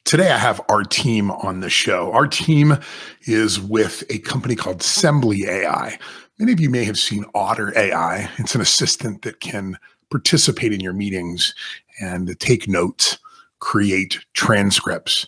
Today, I have our team on the show. Our team is with a company called Sembly.ai. Many of you may have seen Otter AI. It's an assistant that can participate in your meetings and take notes, create transcripts,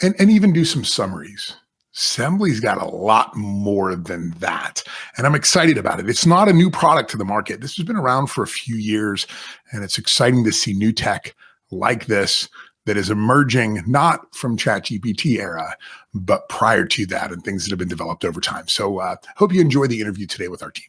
and even do some summaries. Sembly's got a lot more than that, and I'm excited about it. It's not a new product to the market. This has been around for a few years, and it's exciting to see new tech like this that is emerging not from ChatGPT era, but prior to that and things that have been developed over time. So hope you enjoy the interview today with our team.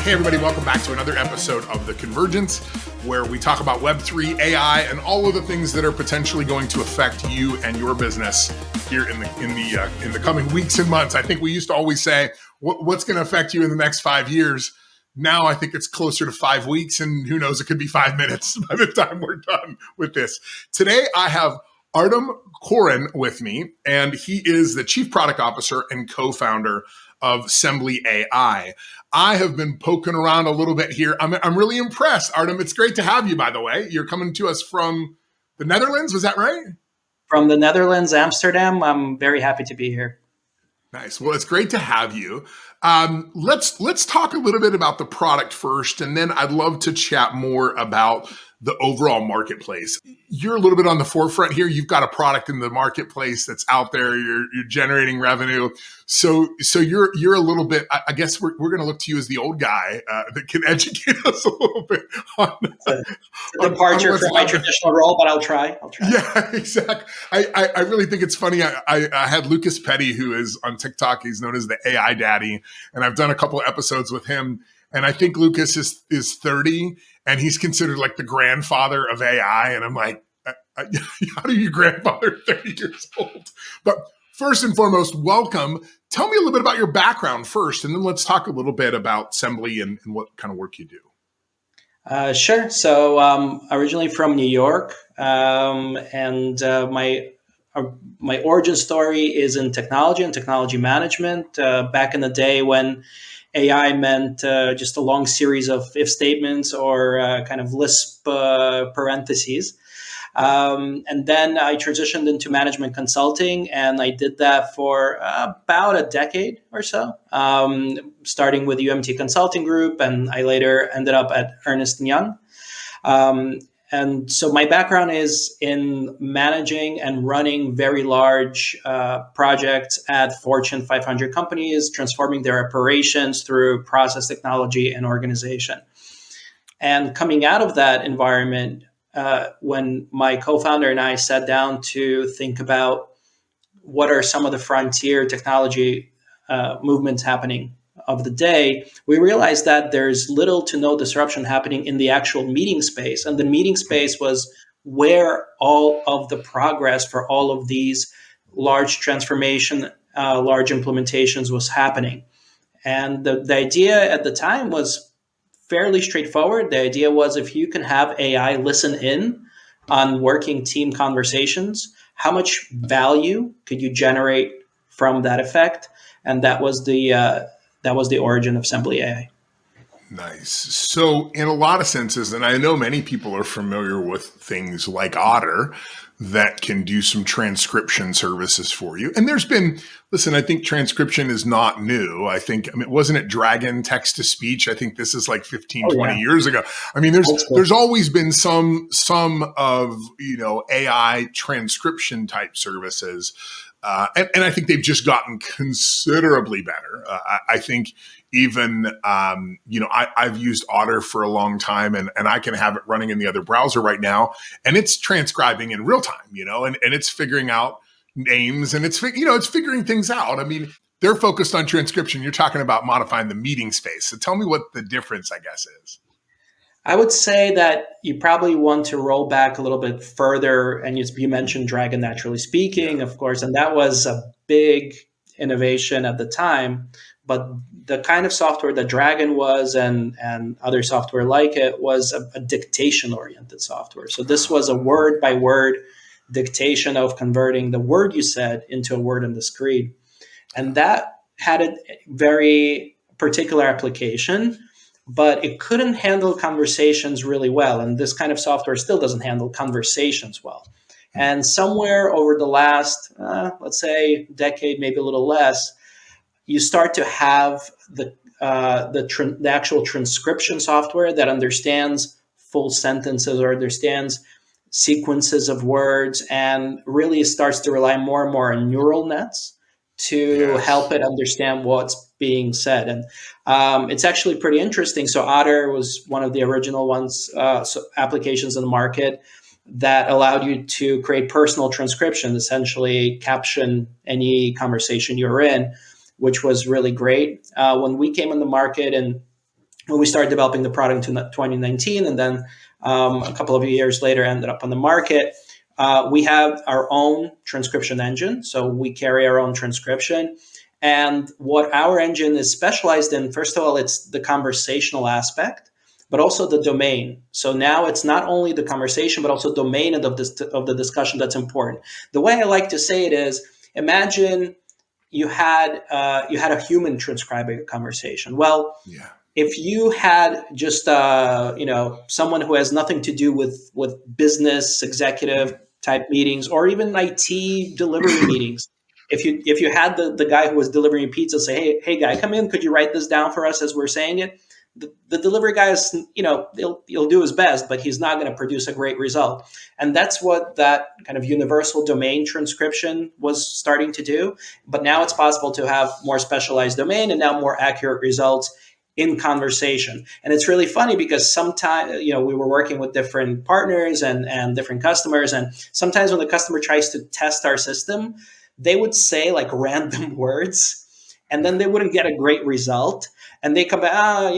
Hey everybody, welcome back to another episode of the Convergence, where we talk about Web3, AI, and all of the things that are potentially going to affect you and your business here in the coming weeks and months. I think we used to always say, what's going to affect you in the next 5 years? Now I think it's closer to 5 weeks, and who knows, it could be 5 minutes by the time we're done with this. Today I have Artem Koren with me, and he is the Chief Product Officer and co-founder of Sembly.ai. I have been poking around a little bit here. I'm really impressed. Artem, it's great to have you, by the way. You're coming to us from the Netherlands, was that right? From the Netherlands, Amsterdam. I'm very happy to be here. Nice. Well, it's great to have you. Let's talk a little bit about the product first, and then I'd love to chat more about the overall marketplace. You're a little bit on the forefront here. You've got a product in the marketplace that's out there. You're generating revenue. So you're a little bit. I guess we're going to look to you as the old guy that can educate us a little bit on. It's a departure from my traditional role, but I'll try. Yeah, exactly. I really think it's funny. I had Lucas Petty, who is on TikTok. He's known as the AI Daddy, and I've done a couple of episodes with him. And I think Lucas is 30, and he's considered like the grandfather of AI. And I'm like, how do you grandfather 30 years old? But first and foremost, welcome. Tell me a little bit about your background first, and then let's talk a little bit about Sembly and what kind of work you do. Sure. So originally from New York, and my origin story is in technology and technology management. Back in the day when AI meant just a long series of if statements or kind of Lisp parentheses. And then I transitioned into management consulting, and I did that for about a decade or so, starting with UMT Consulting Group, and I later ended up at Ernst & Young. And so my background is in managing and running very large projects at Fortune 500 companies, transforming their operations through process technology and organization. And coming out of that environment, when my co-founder and I sat down to think about what are some of the frontier technology movements happening of the day, we realized that there's little to no disruption happening in the actual meeting space. And the meeting space was where all of the progress for all of these large transformation, large implementations was happening. And the idea at the time was fairly straightforward. The idea was if you can have AI listen in on working team conversations, how much value could you generate from that effect? And that was the origin of Sembly.ai. Nice. So in a lot of senses, and I know many people are familiar with things like Otter that can do some transcription services for you. And there's been, listen, I think transcription is not new. I mean, wasn't it Dragon text to speech? I think this is like 20 years ago. I mean, there's always been some of, AI transcription type services. And I think they've just gotten considerably better. I think even, I've used Otter for a long time, and I can have it running in the other browser right now, and it's transcribing in real time, and it's figuring out names, and it's figuring things out. I mean, they're focused on transcription. You're talking about modifying the meeting space. So tell me what the difference, I guess, is. I would say that you probably want to roll back a little bit further. And you mentioned Dragon Naturally Speaking, of course, and that was a big innovation at the time. But the kind of software that Dragon was and other software like it was a dictation-oriented software. So this was a word-by-word dictation of converting the word you said into a word on the screen. And that had a very particular application but it couldn't handle conversations really well. And this kind of software still doesn't handle conversations well. And somewhere over the last, let's say, decade, maybe a little less, you start to have the actual transcription software that understands full sentences or understands sequences of words and really starts to rely more and more on neural nets to help Yes. it understand what's being said. And it's actually pretty interesting. So Otter was one of the original ones, applications in the market that allowed you to create personal transcription, essentially caption any conversation you're in, which was really great. When we came on the market and when we started developing the product in 2019, and then a couple of years later ended up on the market, we have our own transcription engine. So we carry our own transcription. And what our engine is specialized in, first of all, it's the conversational aspect, but also the domain. So now it's not only the conversation, but also domain of the discussion that's important. The way I like to say it is, imagine you had a human transcribing a conversation. Well, Yeah. if you had just someone who has nothing to do with business executive type meetings or even IT delivery meetings, if you had the guy who was delivering pizza say, hey guy, come in, could you write this down for us as we're saying it? The delivery guy is, he'll do his best, but he's not going to produce a great result. And that's what that kind of universal domain transcription was starting to do. But now it's possible to have more specialized domain and now more accurate results in conversation. And it's really funny because sometimes, we were working with different partners and different customers. And sometimes when the customer tries to test our system, they would say like random words and then they wouldn't get a great result. And they come back,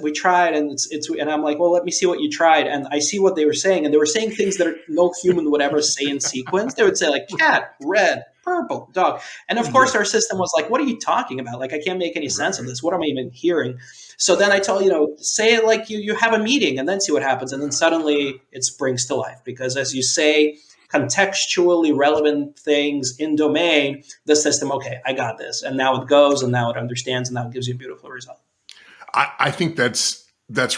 we tried, and and I'm like, well, let me see what you tried, and I see what they were saying, and they were saying things that no human would ever say in sequence. They would say like cat, red, purple, dog, and of course our system was like, what are you talking about? Like, I can't make any sense of this. What am I even hearing? So then I told say it like you have a meeting, and then see what happens, and then suddenly it springs to life because as you say contextually relevant things in domain, the system, okay, I got this. And now it goes and now it understands and now it gives you a beautiful result. I think that's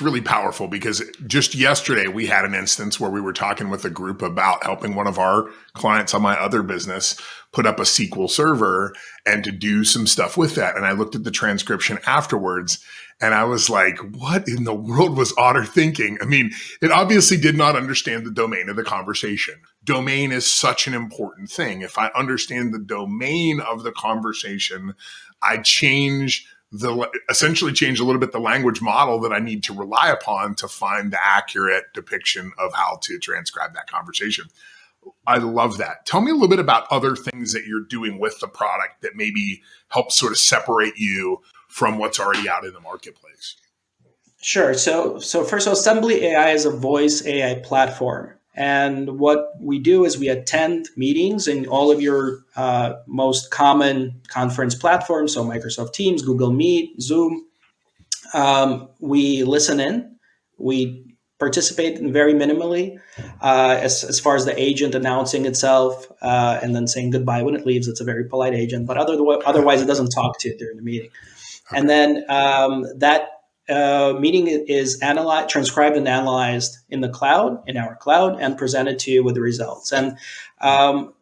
really powerful because just yesterday we had an instance where we were talking with a group about helping one of our clients on my other business put up a SQL server and to do some stuff with that. And I looked at the transcription afterwards and I was like, what in the world was Otter thinking? I mean, it obviously did not understand the domain of the conversation. Domain is such an important thing. If I understand the domain of the conversation, I essentially change a little bit the language model that I need to rely upon to find the accurate depiction of how to transcribe that conversation. I love that. Tell me a little bit about other things that you're doing with the product that maybe help sort of separate you from what's already out in the marketplace. Sure. So first of all, Sembly.ai is a voice AI platform. And what we do is we attend meetings in all of your most common conference platforms. So Microsoft Teams, Google Meet, Zoom. We listen in. We participate very minimally as far as the agent announcing itself and then saying goodbye when it leaves. It's a very polite agent, but otherwise it doesn't talk to you during the meeting. Okay. And then that meeting is transcribed and analyzed in our cloud, and presented to you with the results. And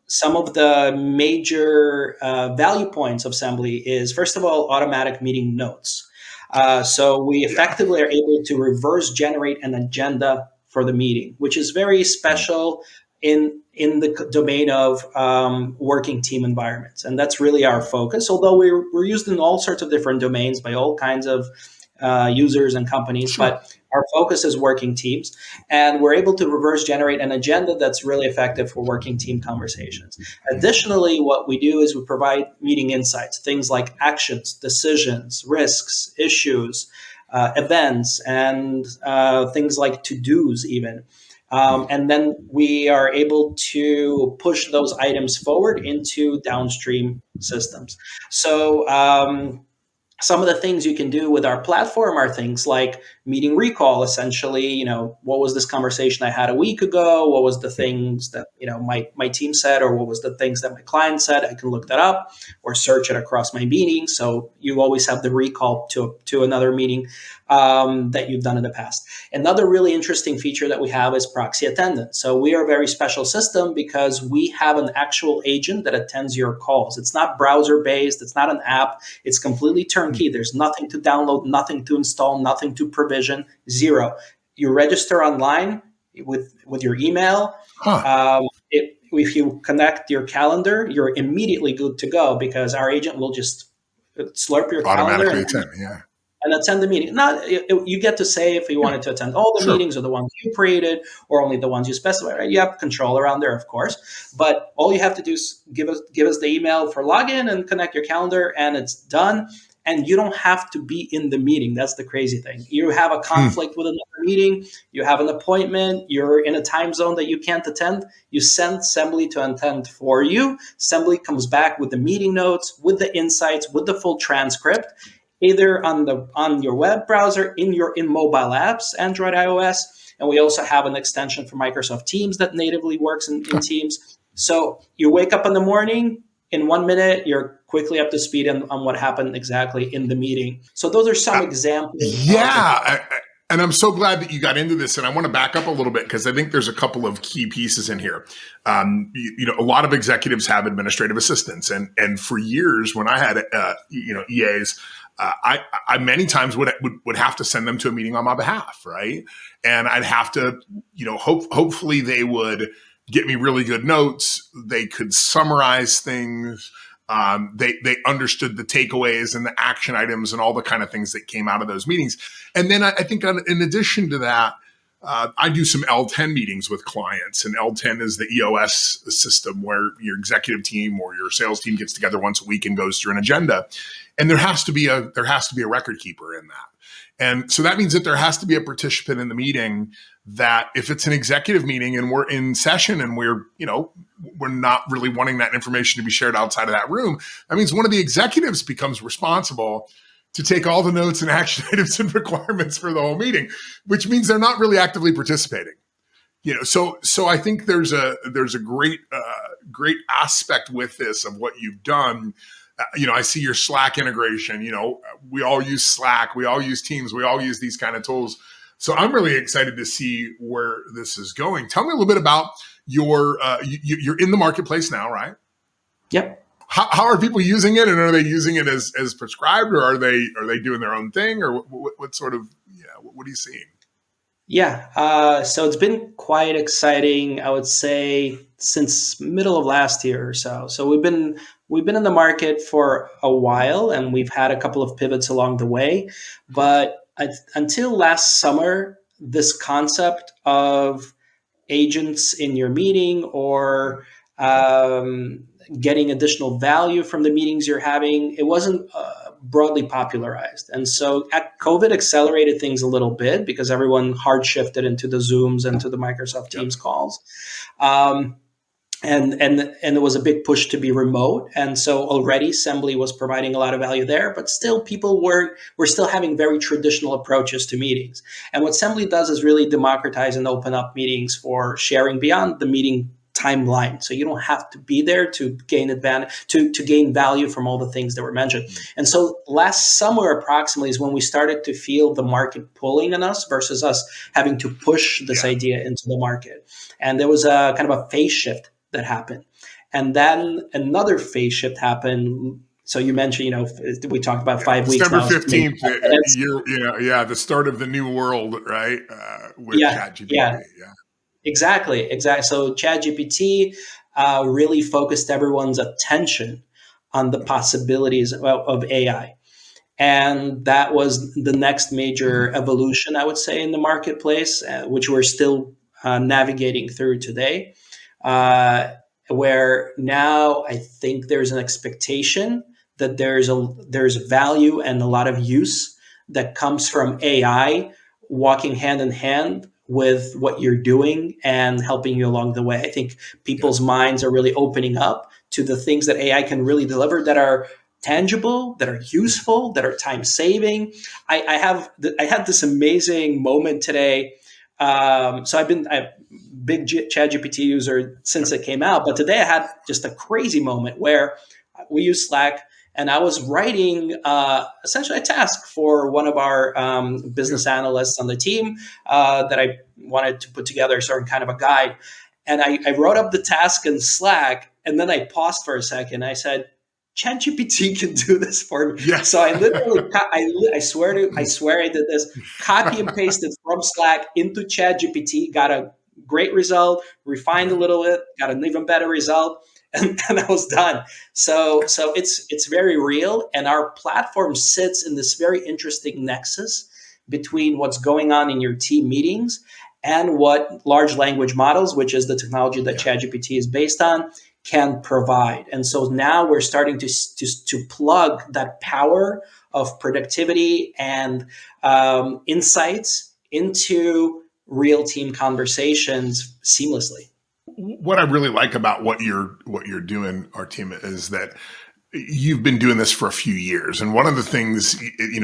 some of the major value points of Sembly is, first of all, automatic meeting notes. So we effectively are able to reverse generate an agenda for the meeting, which is very special in the domain of working team environments. And that's really our focus, although we're used in all sorts of different domains by all kinds of users and companies, sure. But our focus is working teams, and we're able to reverse generate an agenda that's really effective for working team conversations. Additionally, what we do is we provide meeting insights, things like actions, decisions, risks, issues, events, and things like to-dos even. And then we are able to push those items forward into downstream systems. So some of the things you can do with our platform are things like meeting recall, essentially, what was this conversation I had a week ago? What was the things that, my team said, or what was the things that my client said? I can look that up or search it across my meetings. So you always have the recall to another meeting. that you've done in the past. Another really interesting feature that we have is proxy attendance. So we are a very special system because we have an actual agent that attends your calls. It's not browser based. It's not an app. It's completely turnkey. There's nothing to download, nothing to install, nothing to provision, zero. You register online with your email. If you connect your calendar, you're immediately good to go because our agent will just slurp your calendar Automatically attend, yeah. and attend the meeting. You get to say if you wanted to attend all the meetings or the ones you created or only the ones you specify. Right? You have control around there, of course. But all you have to do is give us the email for login and connect your calendar, and it's done. And you don't have to be in the meeting. That's the crazy thing. You have a conflict with another meeting. You have an appointment. You're in a time zone that you can't attend. You send Sembly to attend for you. Sembly comes back with the meeting notes, with the insights, with the full transcript, either on your web browser, in mobile apps, Android, iOS. And we also have an extension for Microsoft Teams that natively works in Teams. So you wake up in the morning, in 1 minute, you're quickly up to speed on what happened exactly in the meeting. So those are some examples. And I'm so glad that you got into this. And I want to back up a little bit because I think there's a couple of key pieces in here. A lot of executives have administrative assistants, and for years when I had EAs, I many times would have to send them to a meeting on my behalf, right? And I'd have to, hopefully they would get me really good notes. They could summarize things. They understood the takeaways and the action items and all the kind of things that came out of those meetings. And then I think in addition to that, I do some L10 meetings with clients, and L10 is the EOS system where your executive team or your sales team gets together once a week and goes through an agenda. And there has to be a record keeper in that. And so that means that there has to be a participant in the meeting that if it's an executive meeting and we're in session and we're not really wanting that information to be shared outside of that room, that means one of the executives becomes responsible to take all the notes and action items and requirements for the whole meeting, which means they're not really actively participating. So I think there's a great aspect with this of what you've done. I see your Slack integration. We all use Slack, we all use Teams, we all use these kind of tools. So I'm really excited to see where this is going. Tell me a little bit about you're in the marketplace now, right? Yep. How are people using it, and are they using it as prescribed, or are they doing their own thing, or what sort of what are you seeing? Yeah, so it's been quite exciting, I would say, since middle of last year or so. So we've been in the market for a while, and we've had a couple of pivots along the way. But until last summer, this concept of agents in your meeting or getting additional value from the meetings you're having, it wasn't broadly popularized. And so COVID accelerated things a little bit because everyone hard shifted into the Zooms and to the Microsoft Teams calls. And there was a big push to be remote. And so already Sembly was providing a lot of value there, but still people were still having very traditional approaches to meetings. And what Sembly does is really democratize and open up meetings for sharing beyond the meeting timeline. So you don't have to be there to gain advantage, to gain value from all the things that were mentioned. And so last summer approximately is when we started to feel the market pulling on us versus us having to push this idea into the market. And there was a kind of a phase shift that happened. And then another phase shift happened. So you mentioned, we talked about 5 weeks December now. 15th, the start of the new world, right? With ChatGPT. Yeah. Exactly. So ChatGPT really focused everyone's attention on the possibilities of AI. And that was the next major evolution, I would say, in the marketplace, which we're still navigating through today, where now I think there's an expectation that there's value and a lot of use that comes from AI walking hand in hand with what you're doing and helping you along the way. I think people's minds are really opening up to the things that AI can really deliver that are tangible, that are useful, that are time saving. I had this amazing moment today. So I've been a big ChatGPT user since it came out, but today I had just a crazy moment where we use Slack, And I was writing essentially a task for one of our business analysts on the team that I wanted to put together a certain kind of a guide. And I wrote up the task in Slack, and then I paused for a second. I said, ChatGPT can do this for me. Yes. So I literally, I swear I did this. Copy and pasted from Slack into ChatGPT. Got a great result. Refined a little bit. Got an even better result. And I was done. So it's very real, and our platform sits in this very interesting nexus between what's going on in your team meetings and what large language models, which is the technology that ChatGPT is based on, can provide. And so now we're starting to plug that power of productivity and insights into real team conversations seamlessly. What I really like about what you're doing, Artem, is that you've been doing this for a few years. And one of the things,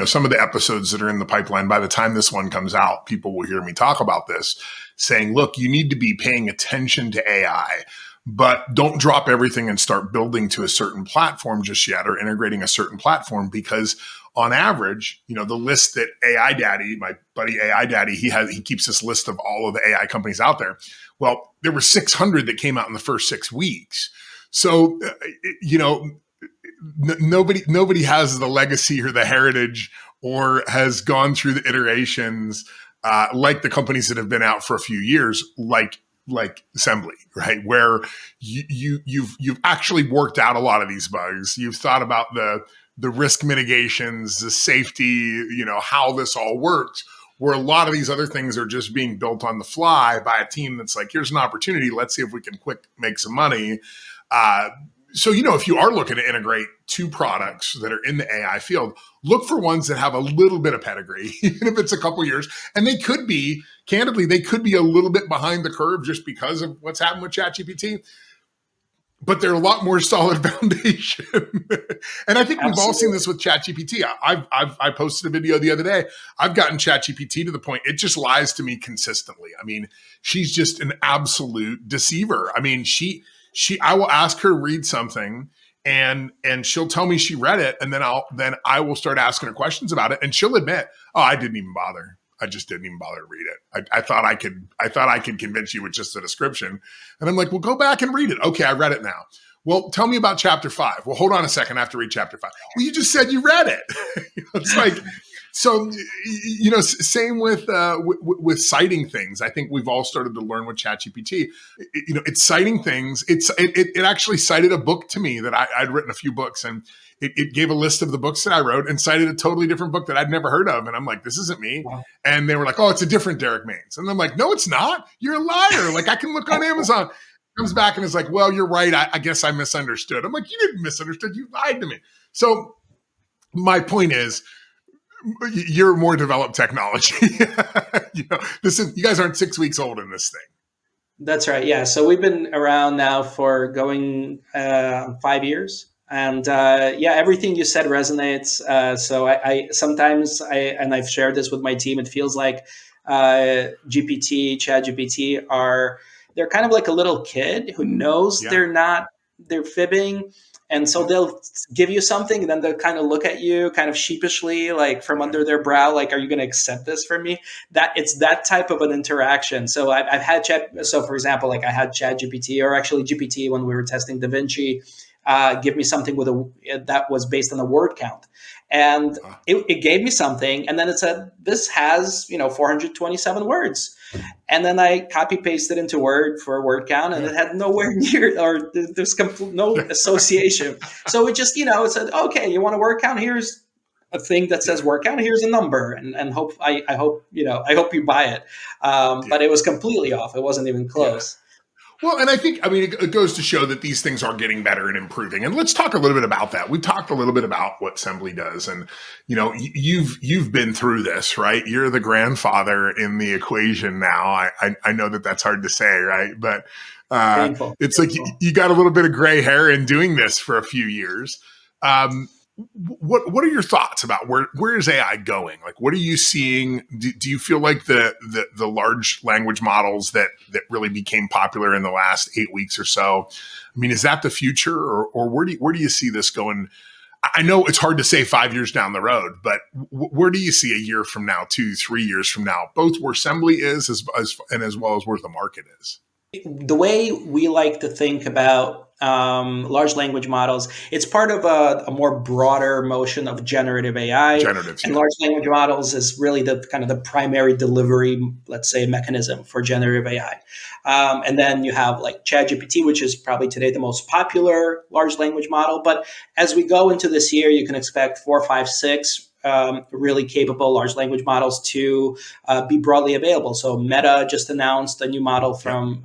some of the episodes that are in the pipeline, by the time this one comes out, people will hear me talk about this, saying, look, you need to be paying attention to AI, but don't drop everything and start building to a certain platform just yet, or integrating a certain platform, because on average, the list that AI Daddy, my buddy AI Daddy, he keeps this list of all of the AI companies out there. Well, there were 600 that came out in the first 6 weeks. So, nobody has the legacy or the heritage or has gone through the iterations like the companies that have been out for a few years, like Sembly, right? Where you've actually worked out a lot of these bugs. You've thought about the risk mitigations, the safety, how this all works, where a lot of these other things are just being built on the fly by a team that's like, here's an opportunity. Let's see if we can quick make some money. So, if you are looking to integrate 2 products that are in the AI field, look for ones that have a little bit of pedigree, even if it's a couple years. And they could be, candidly, a little bit behind the curve just because of what's happened with ChatGPT. But they're a lot more solid foundation. And I think we've all seen this with ChatGPT. I posted a video the other day. I've gotten ChatGPT to the point it just lies to me consistently. I mean, she's just an absolute deceiver. I mean, I will ask her to read something, and she'll tell me she read it, and then I will start asking her questions about it, and she'll admit, oh, I didn't even bother. I just didn't even bother to read it. I thought I could convince you with just the description. And I'm like, well, go back and read it. Okay, I read it now. Well, tell me about chapter 5. Well, hold on a second. I have to read chapter 5. Well, you just said you read it. It's like, so, same with citing things. I think we've all started to learn with ChatGPT. It's citing things. It actually cited a book to me that I'd written a few books, and it gave a list of the books that I wrote and cited a totally different book that I'd never heard of. And I'm like, this isn't me. Wow. And they were like, oh, it's a different Derrick Maines. And I'm like, no, it's not. You're a liar. Like, I can look on Amazon. Comes back and is like, well, you're right. I guess I misunderstood. I'm like, you didn't misunderstood. You lied to me. So my point is, you're more developed technology. You guys aren't 6 weeks old in this thing. That's right. Yeah. So we've been around now for going 5 years. And everything you said resonates. So I sometimes I've shared this with my team. It feels like ChatGPT they're kind of like a little kid who knows they're fibbing. And so they'll give you something, and then they'll kind of look at you kind of sheepishly, like from under their brow, like, are you going to accept this from me? That it's that type of an interaction. So I've had for example, like I had ChatGPT, or actually GPT, when we were testing DaVinci, give me something that was based on a word count. And it gave me something, and then it said, this has, 427 words. And then I copy pasted into Word for a word count, and it had nowhere near, or there's no association. So it just, it said, okay, you want a word count? Here's a thing that says word count. Here's a number, and I hope you buy it. But it was completely off. It wasn't even close. Yeah. Well, and I think, it goes to show that these things are getting better and improving. And let's talk a little bit about that. We've talked a little bit about what Sembly does. And, you've been through this, right? You're the grandfather in the equation now. I know that that's hard to say, right? But it's like you got a little bit of gray hair in doing this for a few years. What are your thoughts about where is AI going? Like, what are you seeing? Do you feel like the large language models that really became popular in the last 8 weeks or so? I mean, is that the future, or where do you see this going I know it's hard to say 5 years down the road, but where do you see a year from now, 2, 3 years from now, both where Sembly is and as well as where the market is? The way we like to think about large language models, it's part of a more broader motion of generative AI. Generative, And yeah. large language models is really the kind of the primary delivery, let's say, mechanism for generative AI. And then you have like ChatGPT, which is probably today the most popular large language model. But as we go into this year, you can expect 4, 5, 6 really capable large language models to be broadly available. So Meta just announced a new model from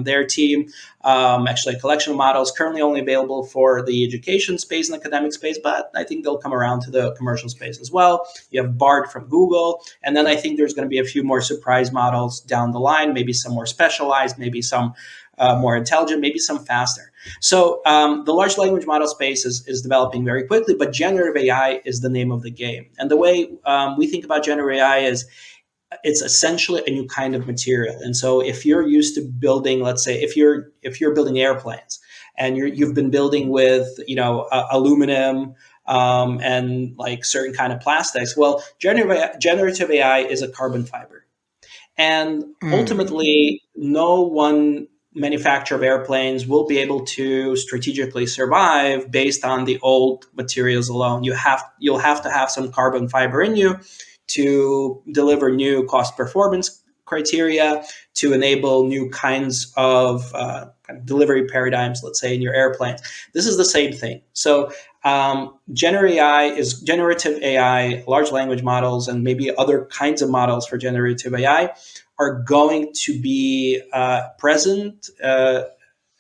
their team, actually a collection of models currently only available for the education space and academic space, but I think they'll come around to the commercial space as well. You have Bard from Google, and then I think there's going to be a few more surprise models down the line, maybe some more specialized, maybe some more intelligent, maybe some faster. So the large language model space is developing very quickly, but generative AI is the name of the game. And the way we think about generative AI is it's essentially a new kind of material. And so if you're used to building, let's say, if you're building airplanes and you've been building with aluminum and like certain kind of plastics, well, generative AI is a carbon fiber. And ultimately, no one manufacturer of airplanes will be able to strategically survive based on the old materials alone. You'll have to have some carbon fiber in you to deliver new cost performance criteria, to enable new kinds of kind of delivery paradigms, let's say, in your airplanes. This is the same thing. So generative AI, large language models, and maybe other kinds of models for generative AI are going to be present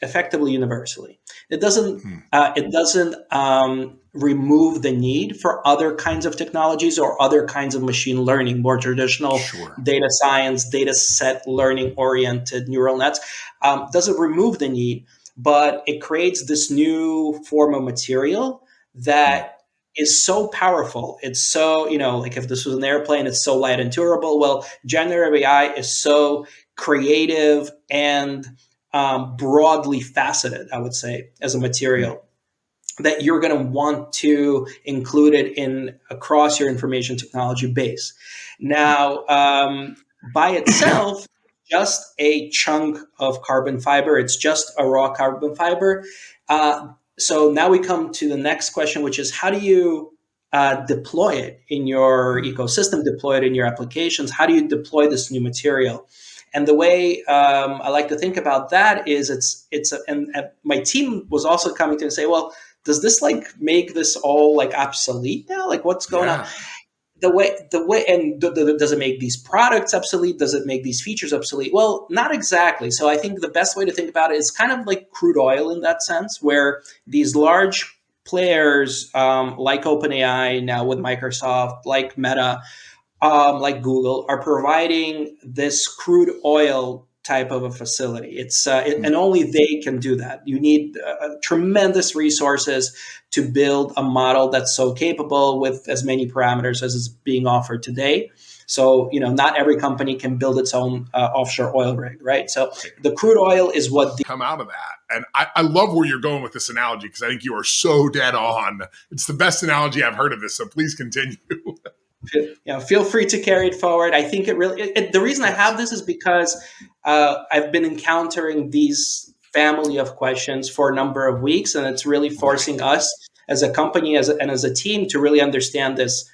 effectively universally. It doesn't remove the need for other kinds of technologies or other kinds of machine learning, more traditional data science, data set learning oriented neural nets. Doesn't remove the need, but it creates this new form of material that is so powerful. It's so, like if this was an airplane, it's so light and durable. Well, generative AI is so creative and broadly faceted, I would say, as a material, that you're going to want to include it in across your information technology base. Now, by itself, just a chunk of carbon fiber. It's just a raw carbon fiber. So now we come to the next question, which is how do you deploy it in your ecosystem, deploy it in your applications? How do you deploy this new material? And the way I like to think about that is and my team was also coming to and say, well, does this like make this all like obsolete now? Like what's going on? The way, and does it make these products obsolete? Does it make these features obsolete? Well, not exactly. So I think the best way to think about it is kind of like crude oil in that sense, where these large players like OpenAI now with Microsoft, like Meta, like Google, are providing this crude oil type of a facility. And only they can do that. You need tremendous resources to build a model that's so capable with as many parameters as is being offered today. So, not every company can build its own offshore oil rig, right? So the crude oil is what come out of that. And I love where you're going with this analogy because I think you are so dead on. It's the best analogy I've heard of this. So please continue. Feel free to carry it forward. I think it really, the reason I have this is because I've been encountering these family of questions for a number of weeks, and it's really forcing us as a company and as a team to really understand this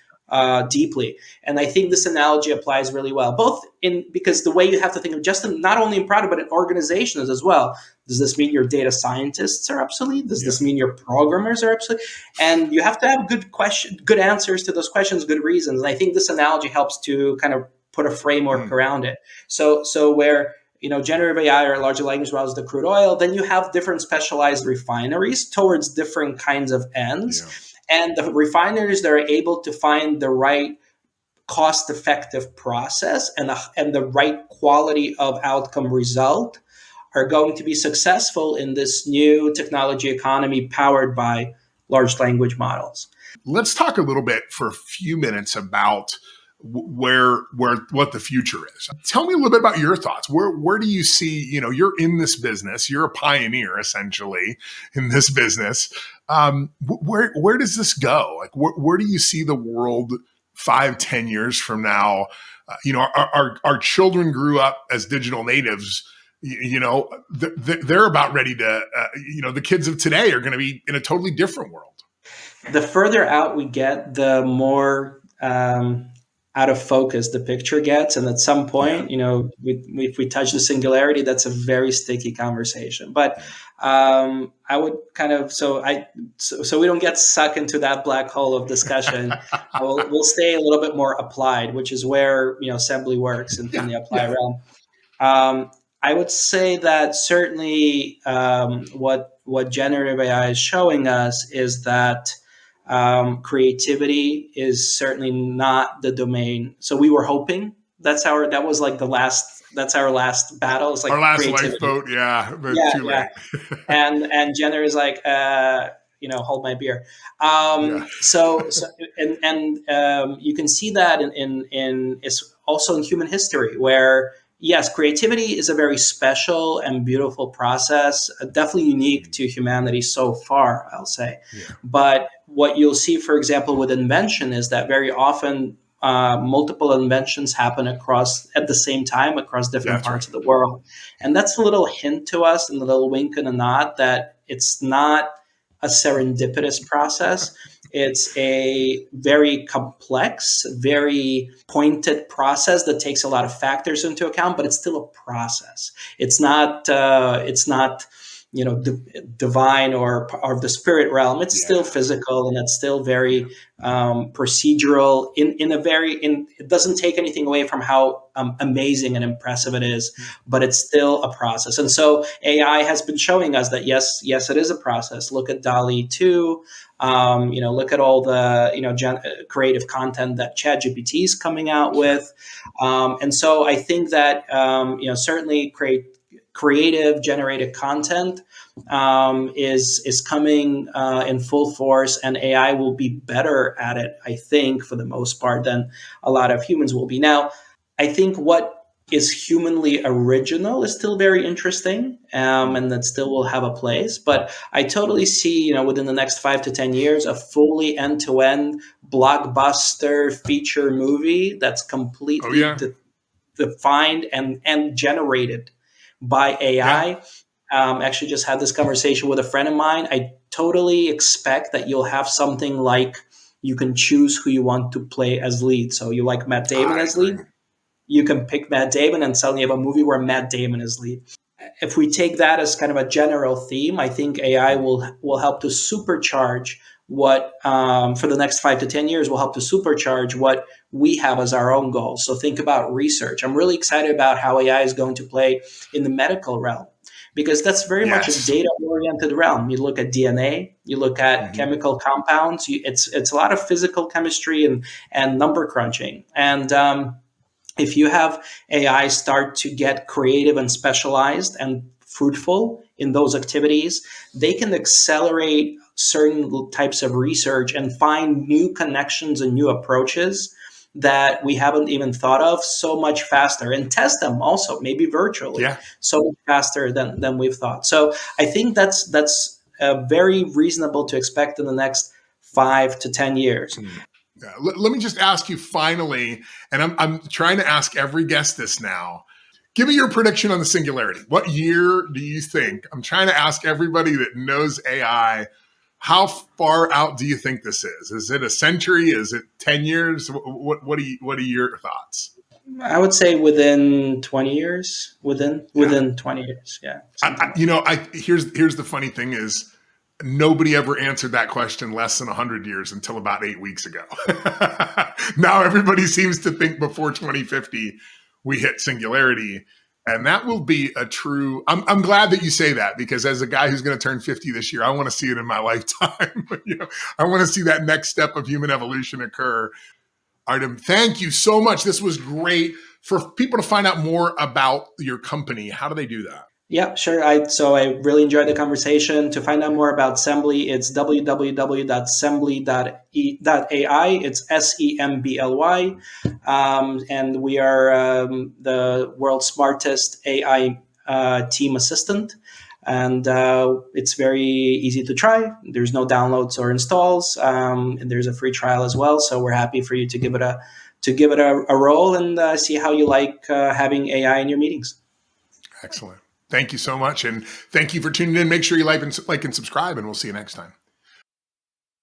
deeply. And I think this analogy applies really well, because the way you have to think of just not only in product, but in organizations as well. Does this mean your data scientists are obsolete? Does this mean your programmers are obsolete? And you have to have good answers to those questions, good reasons. And I think this analogy helps to kind of put a framework around it. So where generative AI or larger language models, the crude oil, then you have different specialized refineries towards different kinds of ends. And the refineries that are able to find the right cost-effective process and the right quality of outcome result are going to be successful in this new technology economy powered by large language models. Let's talk a little bit for a few minutes about what the future is. Tell me a little bit about your thoughts. Where do you see, you're in this business, you're a pioneer essentially in this business. Where does this go? Like, where do you see the world 5-10 years from now? Our children grew up as digital natives. They're about ready to, the kids of today are going to be in a totally different world. The further out we get, the more out of focus the picture gets, and at some point, if we touch the singularity, that's a very sticky conversation. But I would kind of so we don't get sucked into that black hole of discussion. We'll stay a little bit more applied, which is where Sembly works in the applied realm. I would say that certainly what generative AI is showing us is that creativity is certainly not the domain. So we were hoping that's our last battle. It's like our last creativity. lifeboat, but too late. and Jenner is like, hold my beer. So you can see that in it's also in human history where. Yes, creativity is a very special and beautiful process, definitely unique to humanity so far, I'll say. Yeah. But what you'll see, for example, with invention is that very often multiple inventions happen at the same time across different parts of the world. And that's a little hint to us and a little wink and a nod that it's not a serendipitous process. It's a very complex, very pointed process that takes a lot of factors into account, but it's still a process. It's not divine or the spirit realm. It's still physical, and it's still very procedural. It doesn't take anything away from how amazing and impressive it is, but it's still a process. And so AI has been showing us that yes, it is a process. Look at DALL-E 2. Look at all the creative content that ChatGPT is coming out with, and so I think that certainly creative generated content is coming in full force, and AI will be better at it, I think, for the most part than a lot of humans will be. Now, I think what is humanly original is still very interesting, and that still will have a place. But I totally see, within the next 5 to 10 years, a fully end-to-end blockbuster feature movie that's completely defined and generated by AI. Actually, just had this conversation with a friend of mine. I totally expect that you'll have something like you can choose who you want to play as lead. So you like Matt Damon as lead? You can pick Matt Damon and suddenly you have a movie where Matt Damon is lead. If we take that as kind of a general theme, I think AI will help to supercharge what, for the next 5 to 10 years, will help to supercharge what we have as our own goals. So think about research. I'm really excited about how AI is going to play in the medical realm, because that's very much a data-oriented realm. You look at DNA, you look at chemical compounds. It's a lot of physical chemistry and number crunching. And if you have AI start to get creative and specialized and fruitful in those activities, they can accelerate certain types of research and find new connections and new approaches that we haven't even thought of so much faster, and test them also, maybe virtually, so much faster than we've thought. So I think that's very reasonable to expect in the next 5 to 10 years. Let me just ask you finally, and I'm trying to ask every guest this now. Give me your prediction on the singularity. What year do you think? I'm trying to ask everybody that knows AI, how far out do you think this is? Is it a century? Is it 10 years? What are your thoughts? I would say within 20 years. Within 20 years, Here's the funny thing is, nobody ever answered that question less than 100 years until about 8 weeks ago. Now everybody seems to think before 2050 we hit singularity, and that will be a true. I'm glad that you say that, because as a guy who's going to turn 50 this year, I want to see it in my lifetime. I want to see that next step of human evolution occur. Artem, thank you so much. This was great. For people to find out more about your company, how do they do that? Yeah, sure. So I really enjoyed the conversation. To find out more about Sembly, it's www.sembly.ai. It's Sembly. And we are the world's smartest AI team assistant. And it's very easy to try. There's no downloads or installs. And there's a free trial as well. So we're happy for you to give it a roll and see how you like having AI in your meetings. Excellent. Thank you so much. And thank you for tuning in. Make sure you like and subscribe, and we'll see you next time.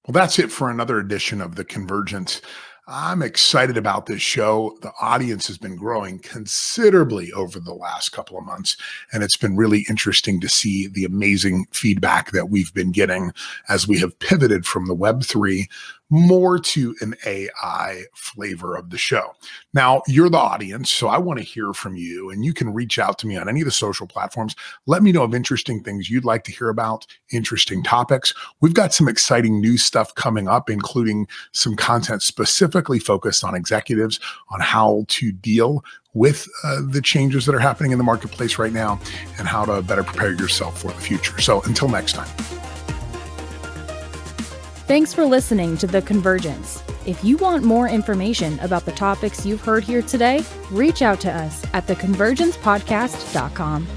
Well, that's it for another edition of the Convergence. I'm excited about this show. The audience has been growing considerably over the last couple of months, and it's been really interesting to see the amazing feedback that we've been getting as we have pivoted from the Web3 more to an AI flavor of the show. Now, you're the audience, so I want to hear from you, and you can reach out to me on any of the social platforms. Let me know of interesting things you'd like to hear about, interesting topics. We've got some exciting new stuff coming up, including some content specifically focused on executives on how to deal with the changes that are happening in the marketplace right now and how to better prepare yourself for the future. So until next time. Thanks for listening to The Convergence. If you want more information about the topics you've heard here today, reach out to us at theconvergencepodcast.com.